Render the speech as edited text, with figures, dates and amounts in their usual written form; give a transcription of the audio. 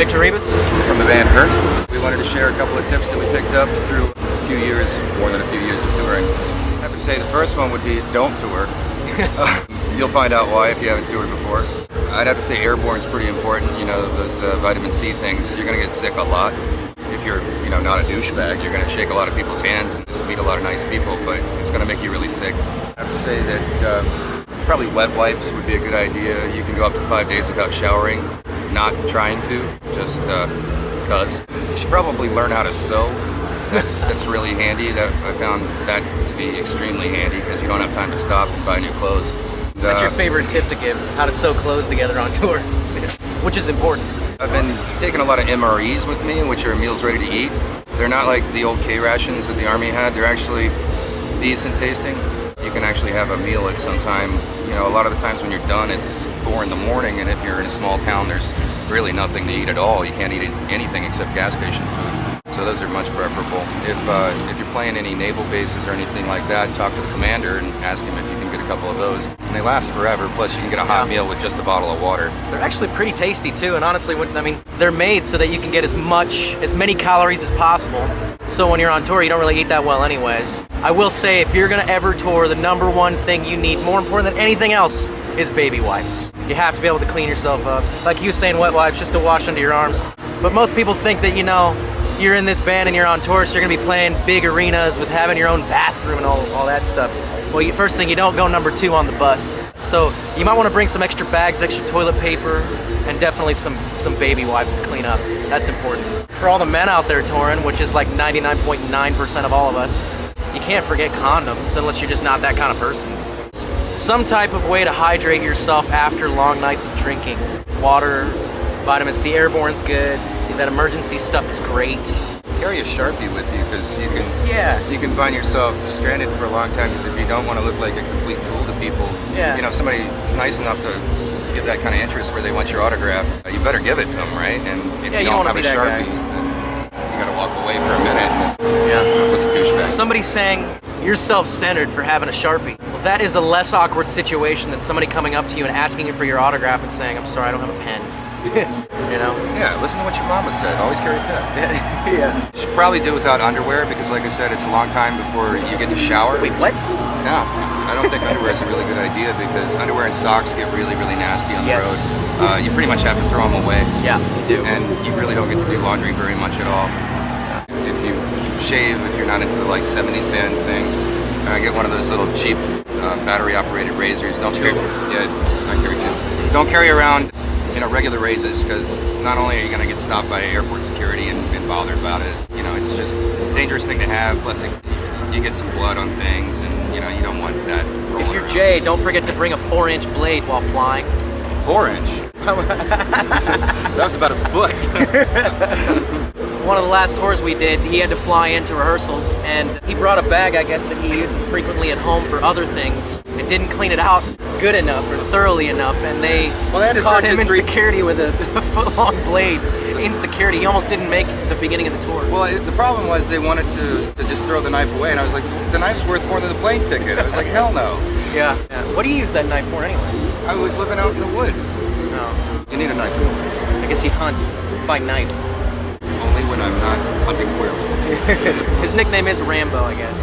Victor Ribas. From the band Hurt. We wanted to share a couple of tips that we picked up through a few years, more than a few years of touring. I have to say the first one would be don't tour. You'll find out why if you haven't toured before. I'd have to say airborne's pretty important. You know, those vitamin C things, you're gonna get sick a lot. If you're, not a douchebag, you're gonna shake a lot of people's hands and just meet a lot of nice people, but it's gonna make you really sick. I have to say that probably wet wipes would be a good idea. You can go up to 5 days without showering, not trying to, just because. You should probably learn how to sew. That's really handy. That I found that to be extremely handy because you don't have time to stop and buy new clothes. That's your favorite tip to give, how to sew clothes together on tour, which is important. I've been taking a lot of MREs with me, which are meals ready to eat. They're not like the old K rations that the Army had. They're actually decent tasting. You can actually have a meal at some time. A lot of the times when you're done, it's 4 in the morning, and if you're in a small town, there's really nothing to eat at all. You can't eat anything except gas station food. So those are much preferable. If you're playing any naval bases or anything like that, talk to the commander and ask him if you can get a couple of those. And they last forever, plus you can get a hot meal with just a bottle of water. They're actually pretty tasty too, and honestly, they're made so that you can get as many calories as possible. So when you're on tour, you don't really eat that well anyways. I will say, if you're gonna ever tour, the number one thing you need, more important than anything else, is baby wipes. You have to be able to clean yourself up. Like you saying, wet wipes just to wash under your arms. But most people think that, you're in this band and you're on tour, so you're gonna be playing big arenas with having your own bathroom and all that stuff. Well, first thing, you don't go number 2 on the bus. So you might wanna bring some extra bags, extra toilet paper, and definitely some baby wipes to clean up. That's important. For all the men out there touring, which is like 99.9% of all of us, you can't forget condoms unless you're just not that kind of person. Some type of way to hydrate yourself after long nights of drinking. Water, vitamin C, airborne's good. That emergency stuff is great. Carry a Sharpie with you because you can find yourself stranded for a long time because if you don't want to look like a complete tool to people, somebody is nice enough to give that kind of interest where they want your autograph, you better give it to them, right? And if you don't have a Sharpie, then you gotta walk away for a minute and it looks douchebag. Somebody's saying you're self-centered for having a Sharpie. Well, that is a less awkward situation than somebody coming up to you and asking you for your autograph and saying, I'm sorry, I don't have a pen. Yeah, listen to what your mama said. Always carry a pen. Yeah. You should probably do without underwear because, like I said, it's a long time before you get to shower. Wait, what? Yeah, I don't think underwear is a really good idea because underwear and socks get really, really nasty on the road. You pretty much have to throw them away. Yeah, you do. And you really don't get to do laundry very much at all. If you shave, if you're not into the 70s band thing, get one of those little cheap battery-operated razors. Don't carry. Yeah, I carry two. Don't carry around regular razors because not only are you going to get stopped by airport security and bothered about it, it's just a dangerous thing to have, plus you get some blood on things and you don't want that. If you're Jay, don't forget to bring a 4-inch blade while flying. 4-inch? That was about a foot. One of the last tours we did, he had to fly into rehearsals and he brought a bag, I guess, that he uses frequently at home for other things and didn't clean it out good enough or thoroughly enough, and they caught him in security with a foot-long blade. In security, he almost didn't make the beginning of the tour. Well, the problem was they wanted to just throw the knife away, and I was like, the knife's worth more than the plane ticket. I was like, hell no. Yeah. What do you use that knife for anyways? I was living out in the woods. No. You need a knife in the woods. I guess you hunt by knife. Only when I'm not hunting werewolves. His nickname is Rambo, I guess.